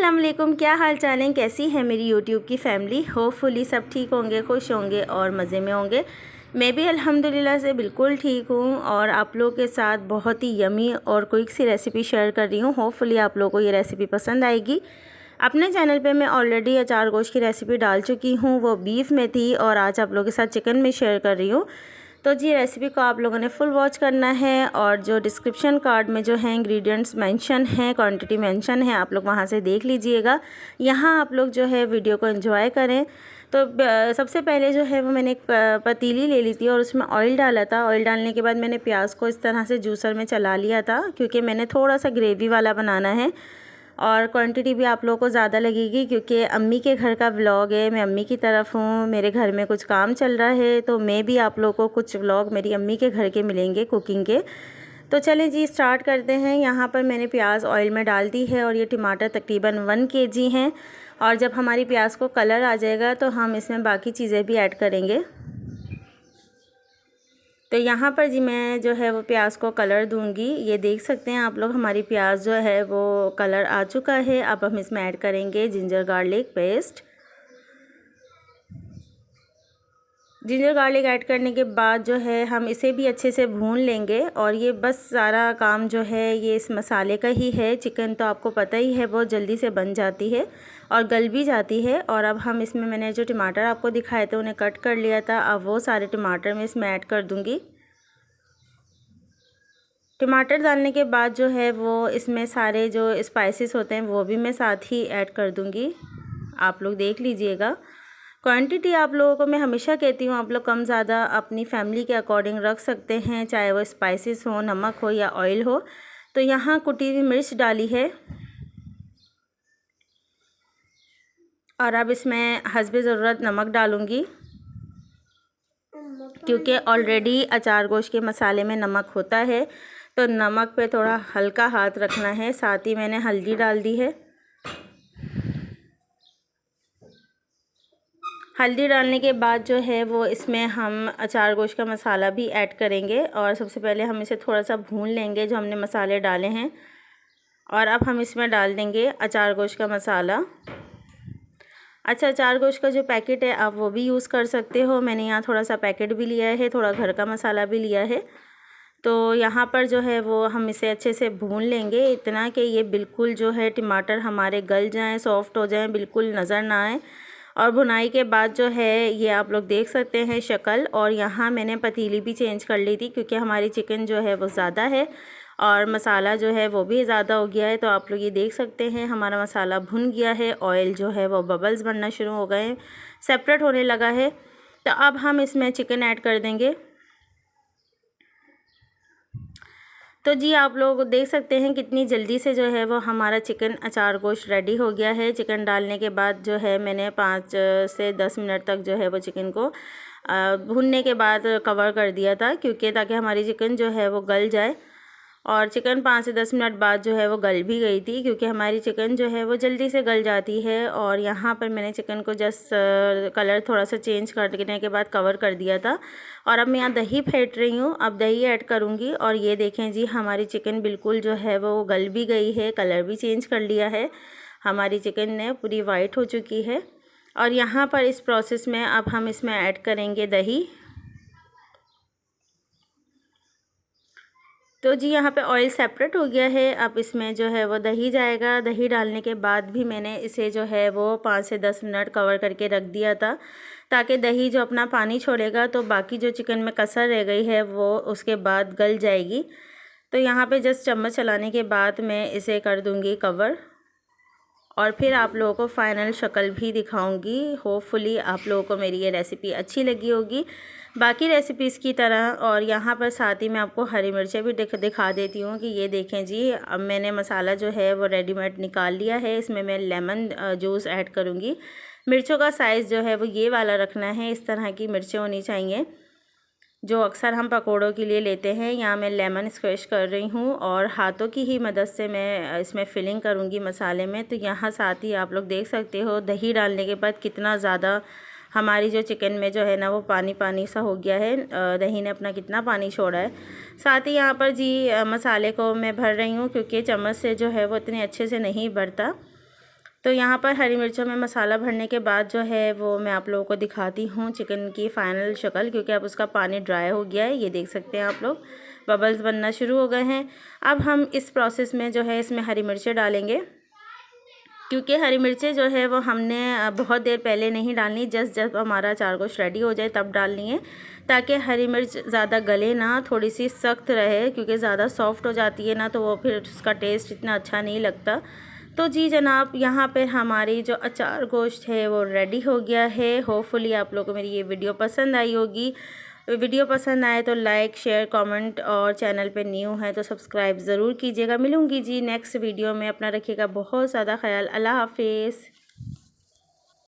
अस्सलाम वालेकुम, क्या हाल चाल है, कैसी है मेरी यूट्यूब की फ़ैमिली। होपफुली सब ठीक होंगे, खुश होंगे और मज़े में होंगे। मैं भी अल्हम्दुलिल्लाह से बिल्कुल ठीक हूँ और आप लोगों के साथ बहुत ही यमी और क्विक सी रेसिपी शेयर कर रही हूँ। होपफुली आप लोगों को ये रेसिपी पसंद आएगी। अपने चैनल पे मैं ऑलरेडी अचार गोश्त की रेसिपी डाल चुकी हूँ, वो बीफ में थी और आज आप लोगों के साथ चिकन में शेयर कर रही हूँ। तो जी रेसिपी को आप लोगों ने फुल वॉच करना है और जो डिस्क्रिप्शन कार्ड में जो है इंग्रेडिएंट्स मेंशन है, क्वांटिटी मेंशन है, आप लोग वहाँ से देख लीजिएगा। यहाँ आप लोग जो है वीडियो को एंजॉय करें। तो सबसे पहले जो है वो मैंने एक पतीली ले ली थी और उसमें ऑयल डाला था। ऑयल डालने के बाद मैंने प्याज को इस तरह से जूसर में चला लिया था, क्योंकि मैंने थोड़ा सा ग्रेवी वाला बनाना है और क्वांटिटी भी आप लोगों को ज़्यादा लगेगी, क्योंकि अम्मी के घर का व्लॉग है। मैं अम्मी की तरफ हूँ, मेरे घर में कुछ काम चल रहा है, तो मैं भी आप लोगों को कुछ व्लॉग मेरी अम्मी के घर के मिलेंगे कुकिंग के। तो चलें जी स्टार्ट करते हैं। यहाँ पर मैंने प्याज ऑयल में डाल दी है और ये टमाटर तकरीबन 1 kg हैं। और जब हमारी प्याज को कलर आ जाएगा तो हम इसमें बाकी चीज़ें भी ऐड करेंगे। तो यहाँ पर जी मैं जो है वो प्याज को कलर दूंगी। ये देख सकते हैं आप लोग, हमारी प्याज जो है वो कलर आ चुका है। अब हम इसमें ऐड करेंगे ginger garlic paste. Ginger garlic add करने के बाद जो है हम इसे भी अच्छे से भून लेंगे। और ये बस सारा काम जो है ये इस मसाले का ही है। चिकन तो आपको पता ही है बहुत जल्दी से बन जाती है और गल भी जाती है। और अब हम इसमें, मैंने जो टमाटर आपको दिखाए थे उन्हें कट कर लिया था, अब वो सारे टमाटर मैं इसमें ऐड कर दूँगी। टमाटर डालने के बाद जो है वो इसमें सारे जो स्पाइसेस होते हैं वो भी मैं साथ ही ऐड कर दूँगी। आप लोग देख लीजिएगा। क्वांटिटी आप लोगों को मैं हमेशा कहती हूँ, आप लोग कम ज़्यादा अपनी फैमिली के अकॉर्डिंग रख सकते हैं, चाहे वो स्पाइसेस हो, नमक हो या ऑयल हो। तो यहाँ कुटी हुई मिर्च डाली है और अब इसमें हस्बे ज़रूरत नमक डालूँगी, क्योंकि ऑलरेडी अचार गोश्त के मसाले में नमक होता है, तो नमक पे थोड़ा हल्का हाथ रखना है। साथ ही मैंने हल्दी डाल दी है। हल्दी डालने के बाद जो है वो इसमें हम अचार गोश्त का मसाला भी ऐड करेंगे और सबसे पहले हम इसे थोड़ा सा भून लेंगे जो हमने मसाले डाले हैं। और अब हम इसमें डाल देंगे अचार गोश्त का मसाला। अच्छा, अचार गोश्त का जो पैकेट है आप वो भी यूज़ कर सकते हो। मैंने यहाँ थोड़ा सा पैकेट भी लिया है, थोड़ा घर का मसाला भी लिया है। तो यहाँ पर जो है वो हम इसे अच्छे से भून लेंगे, इतना कि ये बिल्कुल जो है टमाटर हमारे गल जाएं, सॉफ्ट हो जाएं, बिल्कुल नज़र ना आए। और भुनाई के बाद जो है ये आप लोग देख सकते हैं शक्ल। और यहाँ मैंने पतीली भी चेंज कर ली थी, क्योंकि हमारी चिकन जो है वो ज़्यादा है और मसाला जो है वो भी ज़्यादा हो गया है। तो आप लोग ये देख सकते हैं हमारा मसाला भुन गया है, ऑयल जो है वो बबल्स बनना शुरू हो गए, सेपरेट होने लगा है। तो अब हम इसमें चिकन ऐड कर देंगे। तो जी आप लोग देख सकते हैं कितनी जल्दी से जो है वो हमारा चिकन अचार गोश्त रेडी हो गया है। चिकन डालने के बाद जो है मैंने 5 से 10 मिनट तक जो है वो चिकन को भूनने के बाद कवर कर दिया था, क्योंकि ताकि हमारी चिकन जो है वो गल जाए। और चिकन 5 से 10 मिनट बाद जो है वो गल भी गई थी, क्योंकि हमारी चिकन जो है वो जल्दी से गल जाती है। और यहाँ पर मैंने चिकन को जस्ट कलर थोड़ा सा चेंज करने के बाद कवर कर दिया था। और अब मैं यहाँ दही फेंट रही हूँ, अब दही ऐड करूँगी। और ये देखें जी हमारी चिकन बिल्कुल जो है वो गल भी गई है, कलर भी चेंज कर लिया है, हमारी चिकन ने पूरी वाइट हो चुकी है। और यहाँ पर इस प्रोसेस में अब हम इसमें ऐड करेंगे दही। तो जी यहाँ पे ऑयल सेपरेट हो गया है, अब इसमें जो है वो दही जाएगा। दही डालने के बाद भी मैंने इसे जो है वो 5 से 10 मिनट कवर करके रख दिया था, ताकि दही जो अपना पानी छोड़ेगा तो बाकी जो चिकन में कसर रह गई है वो उसके बाद गल जाएगी। तो यहाँ पे जस्ट चम्मच चलाने के बाद मैं इसे कर दूँगी कवर और फिर आप लोगों को फ़ाइनल शक्ल भी दिखाऊंगी। होपफुली आप लोगों को मेरी ये रेसिपी अच्छी लगी होगी बाकी रेसिपीज़ की तरह। और यहाँ पर साथ ही मैं आपको हरी मिर्चें भी दिखा देती हूँ कि ये देखें जी, अब मैंने मसाला जो है वो रेडीमेड निकाल लिया है। इसमें मैं लेमन जूस ऐड करूँगी। मिर्चों का साइज़ जो है वो ये वाला रखना है, इस तरह की मिर्चें होनी चाहिए जो अक्सर हम पकोड़ों के लिए लेते हैं। यहाँ मैं लेमन स्क्वैश कर रही हूँ और हाथों की ही मदद से मैं इसमें फिलिंग करूँगी मसाले में। तो यहाँ साथ ही आप लोग देख सकते हो दही डालने के बाद कितना ज़्यादा हमारी जो चिकन में जो है ना वो पानी पानी सा हो गया है, दही ने अपना कितना पानी छोड़ा है। साथ ही यहाँ पर जी मसाले को मैं भर रही हूँ, क्योंकि चम्मच से जो है वो इतने अच्छे से नहीं भरता। तो तो यहाँ पर हरी मिर्चों में मसाला भरने के बाद जो है वो मैं आप लोगों को दिखाती हूँ चिकन की फ़ाइनल शक्ल, क्योंकि अब उसका पानी ड्राई हो गया है। ये देख सकते हैं आप लोग, बबल्स बनना शुरू हो गए हैं। अब हम इस प्रोसेस में जो है इसमें हरी मिर्चें डालेंगे, क्योंकि हरी मिर्चें जो है वो हमने बहुत देर पहले नहीं डालनी, जब हमारा अचार गोश्त रेडी हो जाए तब डालनी है, ताकि हरी मिर्च ज़्यादा गले ना, थोड़ी सी सख्त रहे, क्योंकि ज़्यादा सॉफ्ट हो जाती है ना तो वो फिर उसका टेस्ट इतना अच्छा नहीं लगता। तो जी जनाब, यहाँ पर हमारी जो अचार गोश्त है वो रेडी हो गया है। होपफुली आप लोगों को मेरी ये वीडियो पसंद आई होगी। वीडियो पसंद आए तो लाइक, शेयर, कमेंट और चैनल पे न्यू है तो सब्सक्राइब ज़रूर कीजिएगा। मिलूँगी जी नेक्स्ट वीडियो में। अपना रखिएगा बहुत ज़्यादा ख्याल। अल्लाह हाफिज़।